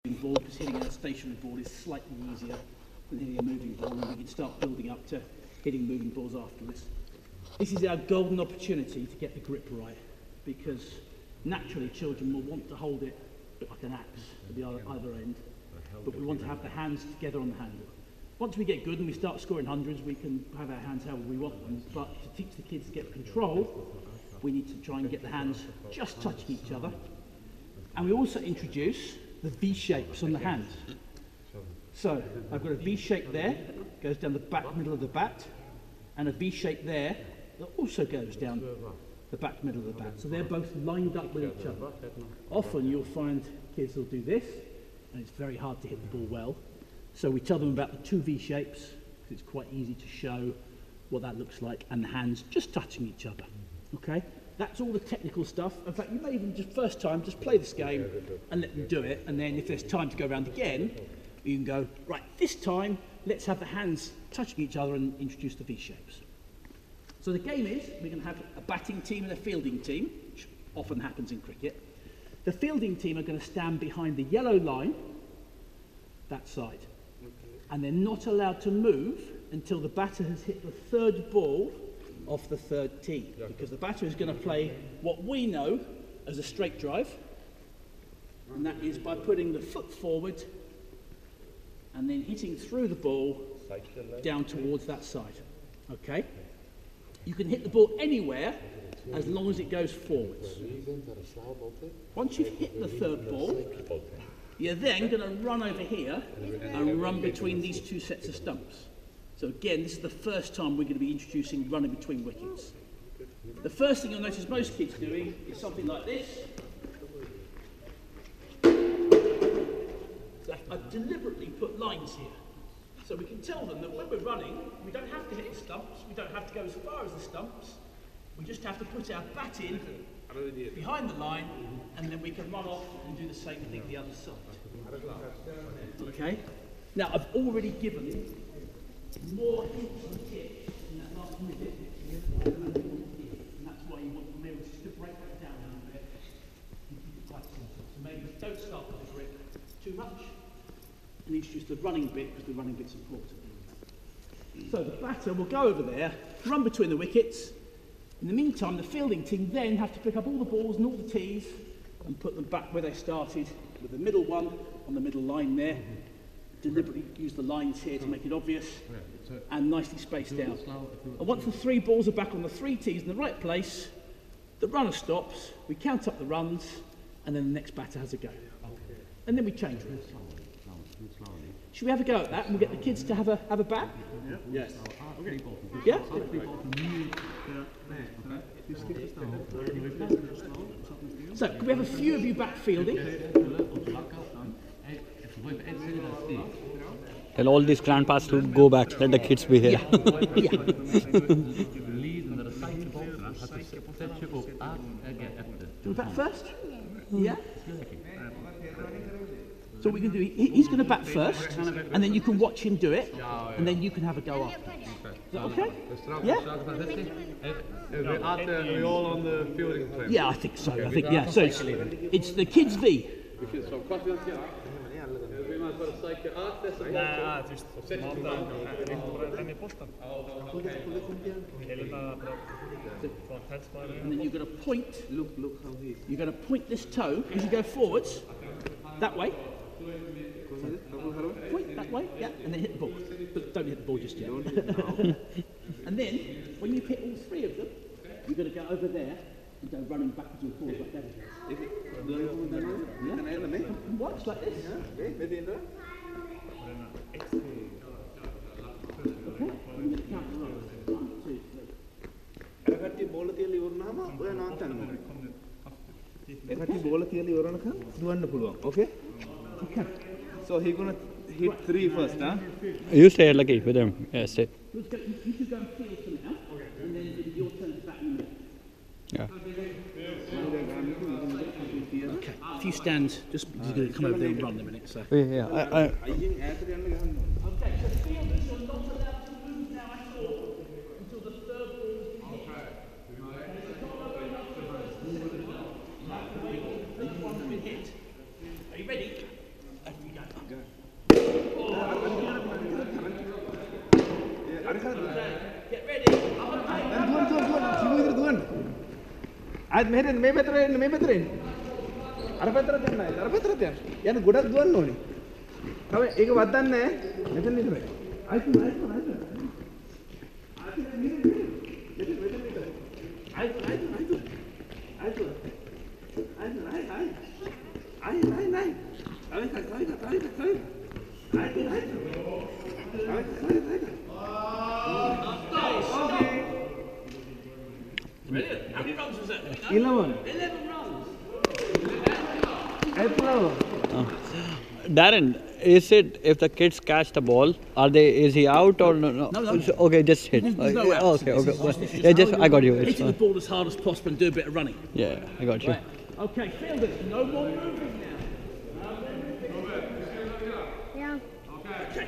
ball, because hitting a stationary ball is slightly easier than hitting a moving ball, and we can start building up to hitting moving balls afterwards. This is our golden opportunity to get the grip right, because naturally children will want to hold it like an axe at the either end, but we want to have the hands together on the handle. Once we get good and we start scoring hundreds, we can have our hands however we want them, but to teach the kids to get control, we need to try and get the hands just touching each other. And we also introduce the V shapes on the hands. So I've got a V shape there, goes down the back middle of the bat, and a V shape there that also goes down the back middle of the bat. So they're both lined up with each other. Often you'll find kids will do this, and it's very hard to hit the ball well. So we tell them about the two V shapes, because it's quite easy to show what that looks like, and the hands just touching each other. Okay? That's all the technical stuff. In fact, you may even just first time just play this game and let them do it, and then if there's time to go around again, you can go, right, this time let's have the hands touching each other and introduce the V shapes. So the game is, we're going to have a batting team and a fielding team, which often happens in cricket. The fielding team are going to stand behind the yellow line, that side, and they're not allowed to move until the batter has hit the third ball off the third tee, because the batter is going to play what we know as a straight drive, and that is by putting the foot forward and then hitting through the ball down towards that side. Okay? You can hit the ball anywhere as long as it goes forwards. Once you've hit the third ball, you're then going to run over here and run between these two sets of stumps. So again, this is the first time we're going to be introducing running between wickets. The first thing you'll notice most kids doing is something like this. So I've deliberately put lines here. So we can tell them that when we're running, we don't have to hit the stumps, we don't have to go as far as the stumps, we just have to put our bat in behind the line, and then we can run off and do the same thing the other side. Okay? Now I've already given more hints on the kit in that last minute, and that's why you want to remember just to break that down a little bit and keep it quite simple. So maybe don't start with the grip too much and introduce the running bit, because the running bit's important. So the batter will go over there, run between the wickets. In the meantime, the fielding team then have to pick up all the balls and all the tees and put them back where they started, with the middle one on the middle line there. Deliberately use the lines here to make it obvious, and nicely spaced out. And once the three balls are back on the three tees in the right place, the runner stops, we count up the runs, and then the next batter has a go. And then we change. Should we have a go at that and we'll get the kids to have a bat? Yes. Yeah? So, can we have a few of you back fielding? Tell all these grandpas to go back, let the kids be here. Do we bat first? Yeah? So what we can do, he's going to bat first, and then you can watch him do it, and then you can have a go after. Is that okay? Yeah? Are we all on the fielding plan? Yeah, I think so. I think, yeah. So it's the kids V. And then you're going to point. Look how he. You're going to point this toe as you go forwards, that way. Point that way, yeah, and then hit the ball. But don't hit the ball just yet. And then, when you've hit all three of them, you're going to go over there and go running backwards and forwards like that. Yeah? And watch like this. Okay? I'm going to count the runs. 1, 2, 3. Okay? Okay. So he's gonna hit 3 first, huh? You stay lucky with them. Yeah, stay. You should go and field for now, and then it'll be your turn to bat in a minute. Yeah. Okay. If you stand, just you're going to come over there and run in a minute. So. Yeah. Okay. So fielders are not allowed to move now at all until the third ball is hit. Are you ready? ආයෙත් මෙහෙට එන්න මේ පැත්තට එන්න මේ පැත්තට එන්න. අර පැත්තට යන්න ආයෙත් අර පැත්තට යන්න. යන්න ගොඩක් දුවන්න ඕනේ. තව ඒක වදන්නේ නැහැ. මෙතන විතරයි. ආයෙත් ආයෙත් Brilliant. How many runs was that? 11. 11 runs. Darren, is it if the kids catch the ball, is he out or no? No. Okay, just hit. There's no outs. Okay, This okay. is just Yeah, just how I got you. It's hitting the fine. ball as hard as possible and do a bit of running. Yeah, I got you. Right. Okay, fielders, no more moving now. Yeah. Okay.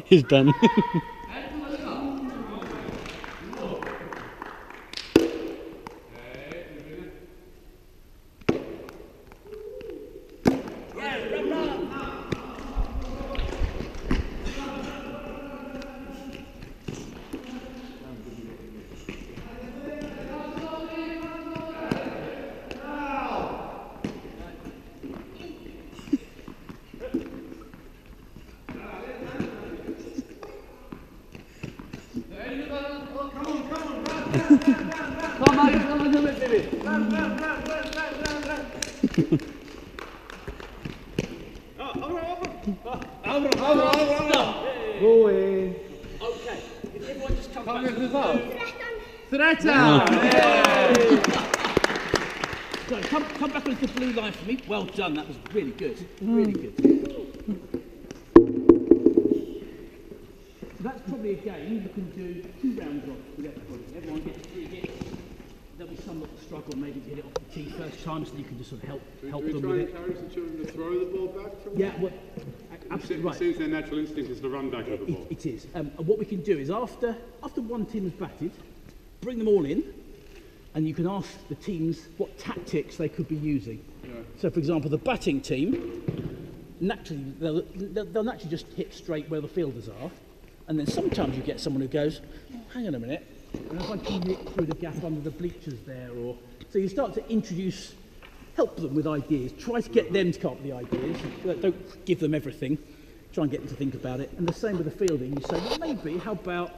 He's done. Go away. Okay, if everyone just comes back to the So come back onto the blue line for me. Well done, that was really good. Really good. So that's probably a game you can do 2 rounds of with everybody. Everyone gets 3 hits. There'll be some that will struggle maybe to hit it off the tee first time, so you can just sort of help Do them we with try and it. encourage the children to throw the ball back from Yeah, well, absolutely right. It seems their natural instinct is to run back with the ball. It is. And what we can do is after one team has batted, bring them all in, and you can ask the teams what tactics they could be using. So, for example, the batting team, naturally, they'll naturally just hit straight where the fielders are, and then sometimes you get someone who goes, oh, hang on a minute, and if I can hit through the gap under the bleachers there, or so you start to introduce, help them with ideas, try to get them to come up with the ideas. Don't give them everything. Try and get them to think about it. And the same with the fielding. You say, well, maybe, how about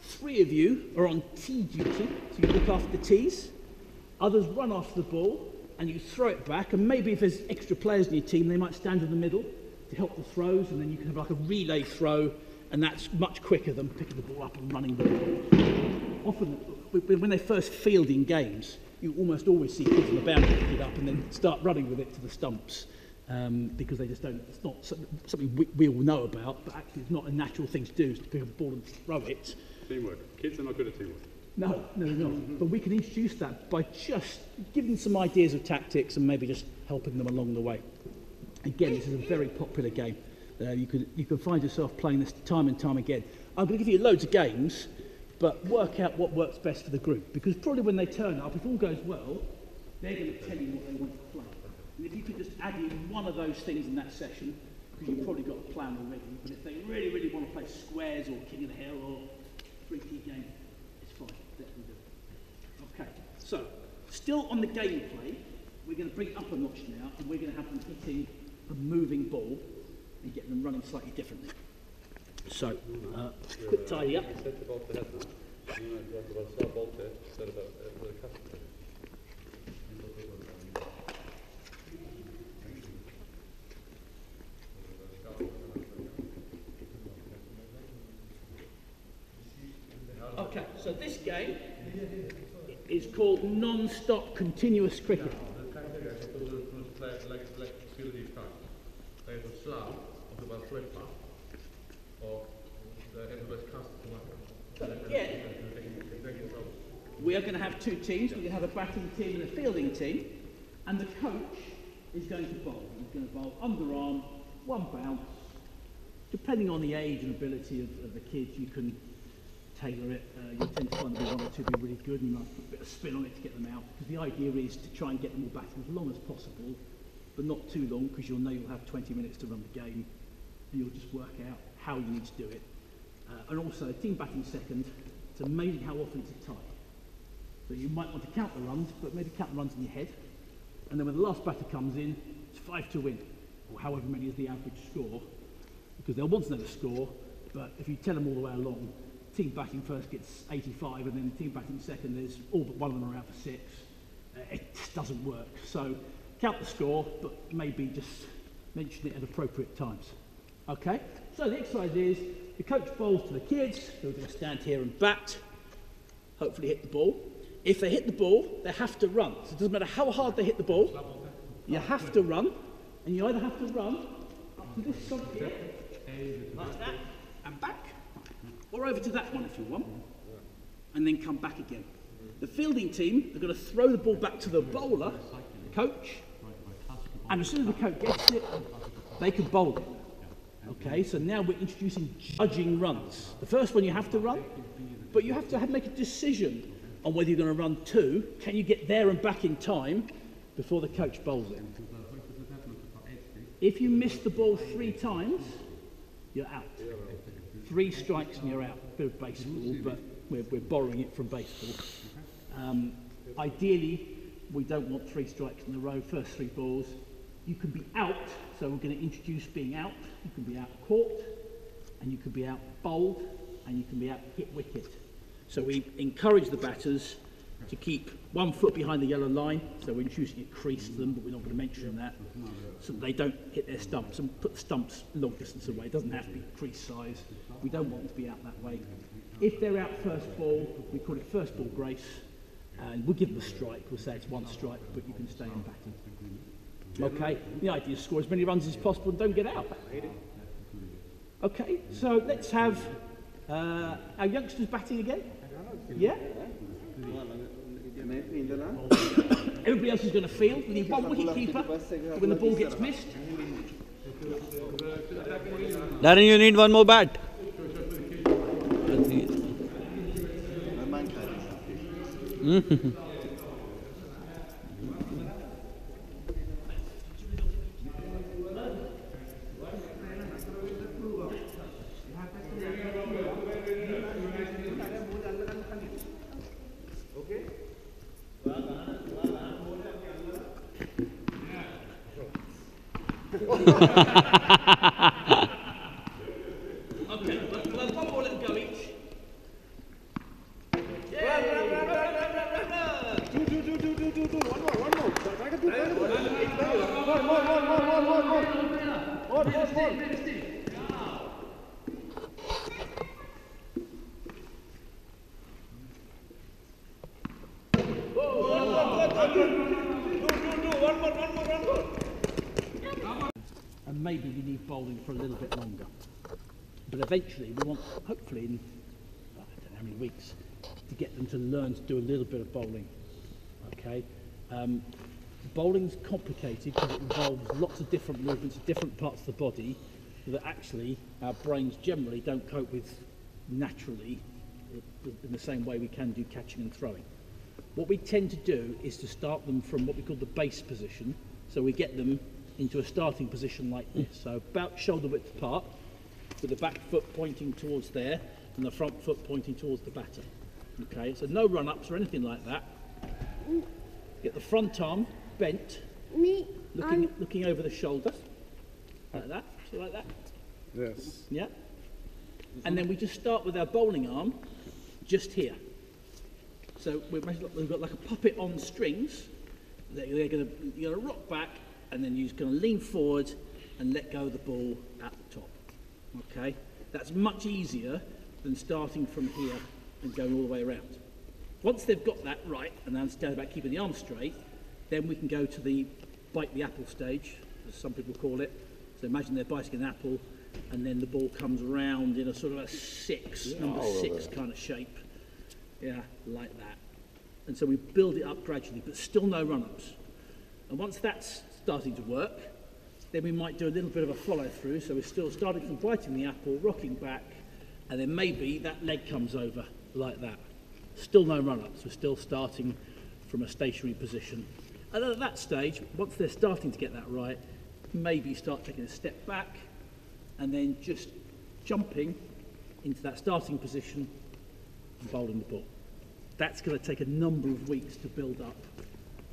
3 of you are on tee duty, so you look after the tees. Others run after the ball, and you throw it back. And maybe if there's extra players in your team, they might stand in the middle to help the throws, and then you can have like a relay throw, and that's much quicker than picking the ball up and running the ball. Often, when they first field in games, you almost always see kids on the boundary pick it up and then start running with it to the stumps. Because they just don't, it's not something we all know about, but actually it's not a natural thing to do, is to pick up the ball and throw it. Teamwork. Kids are not good at teamwork. No, they're not. But we can introduce that by just giving them some ideas of tactics and maybe just helping them along the way. Again, this is a very popular game. You can find yourself playing this time and time again. I'm going to give you loads of games, but work out what works best for the group. Because probably when they turn up, if all goes well, they're going to tell you what they want to play. And if you could just add in one of those things in that session, because you've probably got a plan already, but if they really, really want to play squares or King of the Hill or 3-key game, it's fine, let them do it. Okay, so, still on the gameplay, we're going to bring it up a notch now, and we're going to have them hitting a moving ball and get them running slightly differently. So, quick tidy up. Okay, so this game is called non-stop continuous cricket. Again, we are going to have two teams. We're going to have a batting team and a fielding team, and the coach is going to bowl. He's going to bowl underarm, one bounce. Depending on the age and ability of the kids, you can tailor it. You tend to find the one or two be really good, and you might put a bit of spin on it to get them out. Because the idea is to try and get them all batting as long as possible, but not too long, because you'll know you'll have 20 minutes to run the game, and you'll just work out how you need to do it. And also, team batting second, it's amazing how often it's a tie. So you might want to count the runs, but maybe count the runs in your head. And then when the last batter comes in, it's 5 to win, or however many is the average score, because they'll want to know the score, but if you tell them all the way along, team batting first gets 85, and then team batting second, there's all but one of them are out for 6. It just doesn't work. So count the score, but maybe just mention it at appropriate times. Okay? So the exercise is, the coach bowls to the kids, who are going to stand here and bat, hopefully hit the ball. If they hit the ball, they have to run. So it doesn't matter how hard they hit the ball, you have to run, and you either have to run up to this stump here, like that, and back, or over to that one if you want, and then come back again. The fielding team are going to throw the ball back to the bowler, the coach, and as soon as the coach gets it, they can bowl it. Okay, so now we're introducing judging runs. The first one you have to run, but you have to make a decision on whether you're going to run 2. Can you get there and back in time before the coach bowls it? If you miss the ball 3 times, you're out. 3 strikes and you're out. A bit of baseball, but we're borrowing it from baseball. Ideally, we don't want 3 strikes in a row, first 3 balls. You can be out, so we're going to introduce being out. You can be out caught, and you can be out bowled, and you can be out hit wicket. So we encourage the batters to keep 1 foot behind the yellow line, so we're introducing a crease to them, but we're not going to mention that, so that they don't hit their stumps, and put the stumps long distance away. It doesn't have to be crease size. We don't want them to be out that way. If they're out first ball, we call it first ball grace, and we'll give them a strike. We'll say it's 1 strike, but you can stay in batting. Okay, the idea is score as many runs as possible and don't get out. Okay, so let's have our youngsters batting again. Yeah? Everybody else is going to field. We need 1 wicket keeper when the ball gets missed. Darren, you need 1 more bat. Okay, well, 1 more little go each. And maybe we need bowling for a little bit longer. But eventually we want, hopefully in, I don't know how many weeks, to get them to learn to do a little bit of bowling. Okay? Bowling's complicated because it involves lots of different movements of different parts of the body that actually our brains generally don't cope with naturally in the same way we can do catching and throwing. What we tend to do is to start them from what we call the base position, so we get them into a starting position like this, so about shoulder width apart, with the back foot pointing towards there and the front foot pointing towards the batter. Okay, so no run-ups or anything like that. Get the front arm bent, looking over the shoulder, like that, so like that. Yes. Yeah. And then we just start with our bowling arm just here. So we've got like a puppet on strings. You're going to rock back, and then you're just going to lean forward and let go of the ball at the top. Okay? That's much easier than starting from here and going all the way around. Once they've got that right and understand about keeping the arm straight, then we can go to the bite the apple stage, as some people call it. So imagine they're biting an apple and then the ball comes around in a sort of a number six kind of shape. Yeah, like that. And so we build it up gradually, but still no run-ups. And once that's starting to work, then we might do a little bit of a follow-through. So we're still starting from biting the apple, rocking back, and then maybe that leg comes over like that. Still no run-ups. We're still starting from a stationary position. And at that stage, once they're starting to get that right, maybe start taking a step back and then just jumping into that starting position and bowling the ball. That's going to take a number of weeks to build up,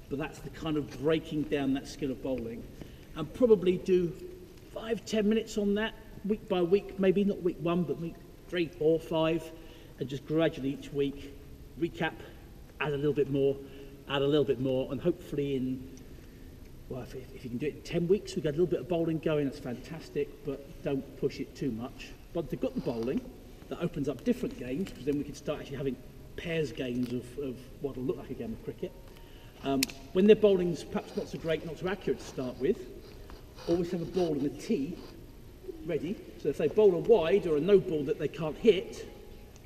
but that's the kind of breaking down that skill of bowling, and probably do 5-10 minutes on that week by week, maybe not week 1 but week 3, 4, 5, and just gradually each week recap, add a little bit more, and hopefully in, well, if you can do it in 10 weeks, we get a little bit of bowling going, that's fantastic, but don't push it too much. Once they've got the bowling, that opens up different games, because then we can start actually having pairs games of what will look like a game of cricket. When their bowling's perhaps not so great, not so accurate to start with, always have a ball and a tee ready. So if they bowl a wide or a no ball that they can't hit,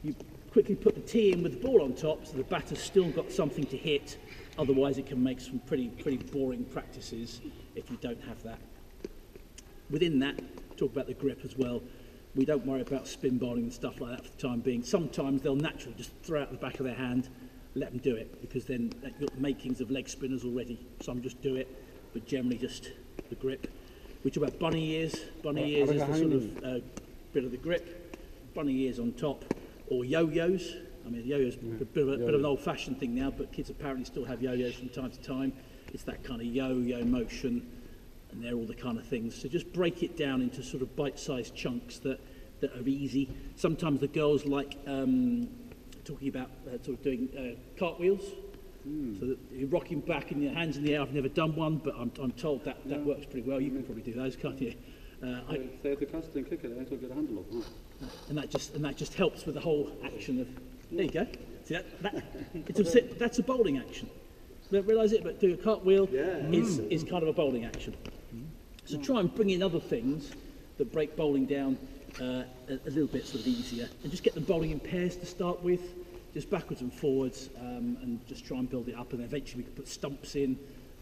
you quickly put the tee in with the ball on top, so the batter's still got something to hit. Otherwise, it can make some pretty boring practices if you don't have that. Within that, talk about the grip as well. We don't worry about spin bowling and stuff like that for the time being. Sometimes they'll naturally just throw out the back of their hand, let them do it, because then you've got the makings of leg spinners already. Some just do it, but generally just the grip. We talk about bunny ears. Bunny ears is the sort of bit of the grip. Bunny ears on top, or yo-yos. I mean, yo-yos a bit of an old-fashioned thing now, but kids apparently still have yo-yos from time to time. It's that kind of yo-yo motion, and they're all the kind of things. So just break it down into sort of bite-sized chunks that are easy. Sometimes the girls like talking about sort of doing cartwheels. So that you're rocking back and your hands in the air. I've never done one, but I'm told that works pretty well. You can probably do those, can't you? They have to cast and click it, they get a handle off. And that just helps with the whole action of. There you go. See that's a bowling action. Don't realise it, but doing a cartwheel is kind of a bowling action. So try and bring in other things that break bowling down a little bit sort of easier, and just get them bowling in pairs to start with, just backwards and forwards, and just try and build it up. And eventually we can put stumps in.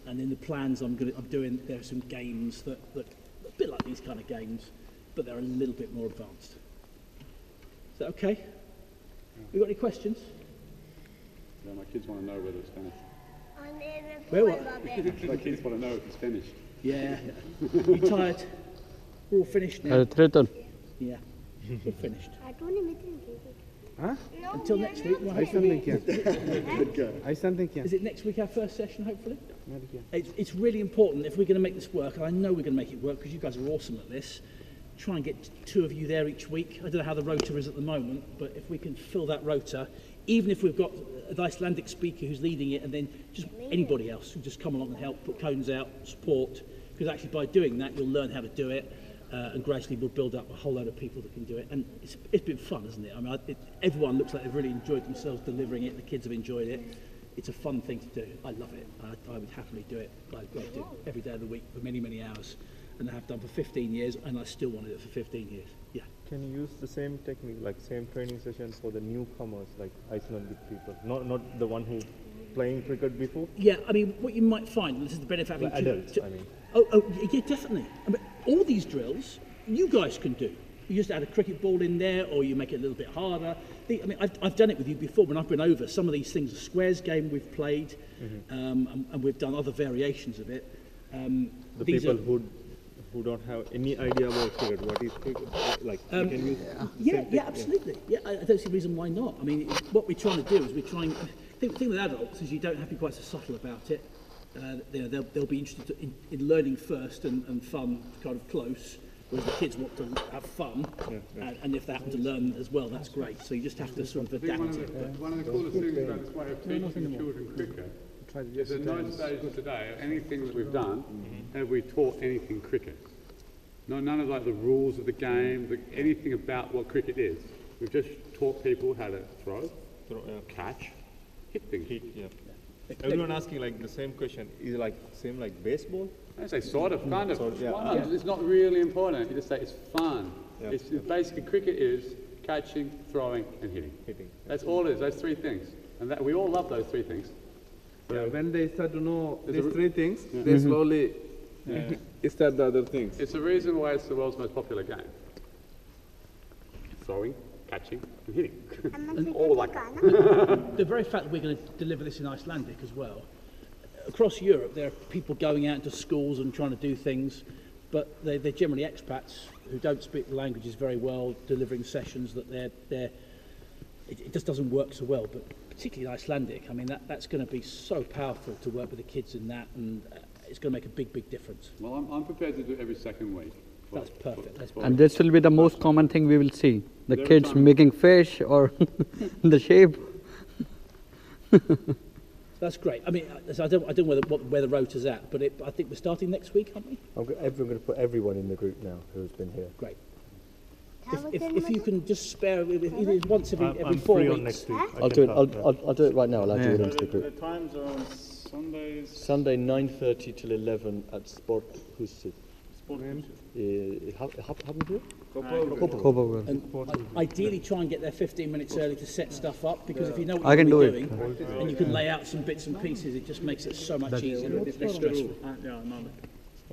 And in the plans I'm doing, there are some games that look a bit like these kind of games, but they're a little bit more advanced. Is that okay? You got any questions? Yeah, my kids want to know whether it's finished. Where what? My kids want to know if it's finished. Yeah. You tired? We're all finished now. Yeah. We're finished. Huh? Until next week. Well, is it next week our first session, hopefully? It's really important if we're going to make this work, and I know we're going to make it work because you guys are awesome at this. Try and get 2 of you there each week. I don't know how the rota is at the moment, but if we can fill that rota, even if we've got an Icelandic speaker who's leading it, and then just anybody else who just come along and help, put cones out, support, because actually by doing that you'll learn how to do it, and gradually we'll build up a whole load of people that can do it. And it's been fun, hasn't it? I mean, everyone looks like they've really enjoyed themselves delivering it. The kids have enjoyed it. It's a fun thing to do. I love it. I would happily do it. I do it every day of the week for many, many hours. And I have done for 15 years, and I still want to do it for 15 years. Yeah. Can you use the same technique, like same training session for the newcomers, like Icelandic people, not the one who playing cricket before? Yeah, I mean, what you might find, and this is the benefit of having adults, I mean. Oh, yeah, definitely. I mean, all these drills, you guys can do. You just add a cricket ball in there, or you make it a little bit harder. I mean, I've done it with you before when I've been over. Some of these things, a squares game we've played, and we've done other variations of it. The people who don't have any idea about cricket, what is cricket, like, you can use yeah, absolutely. Yeah, I don't see a reason why not. I mean, what we're trying to do is the thing with adults is you don't have to be quite so subtle about it. They'll be interested in learning first and fun kind of close, whereas the kids want to have fun, and if they happen to learn as well, that's great. So you just have to sort of adapt it. One of the coolest things about this way of teaching children cricket is at no stage today, anything that we've done, have we taught anything cricket. None of like the rules of the game, anything about what cricket is. We've just taught people how to throw, catch, hit things. Yeah. Everyone asking like the same question. Is it like same like baseball? I say sort of, kind of. Sort of, yeah. Fun. It's not really important. You just say it's fun. Yeah. It's basically cricket is catching, throwing, and hitting. That's all it is. Those three things, and that we all love those three things. Yeah, when they start to know There's these a- three things, they slowly start the other things. It's the reason why it's the world's most popular game. Throwing, catching, and hitting. All like that. The very fact that we're going to deliver this in Icelandic as well. Across Europe, there are people going out into schools and trying to do things, but they're generally expats who don't speak the languages very well, delivering sessions that it just doesn't work so well. But particularly in Icelandic, I mean, that's going to be so powerful to work with the kids in that, and it's going to make a big difference. Well, I'm prepared to do it every second week. That's perfect. That's And this will be the most common thing we will see. The Every kids time. making fish or the shape. That's great. I mean, I don't know where the rota's at, but I think we're starting next week, aren't we? I'm going to put everyone in the group now who's been here. Great. If you can just spare either once every I'm 4 free weeks. on next week. I'll do it. I'll do it right now. I'll add you all into the The group. times are on Sundays. Sunday 9:30 till 11 at Sporthuset. Hafnarfjörð? Kópavogur. And ideally try and get there 15 minutes early to set stuff up, because if you know what I you're can going do to be doing and you can lay out some bits and pieces, it just makes it so much easier and less stressful.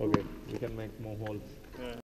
Okay, we can make more halls.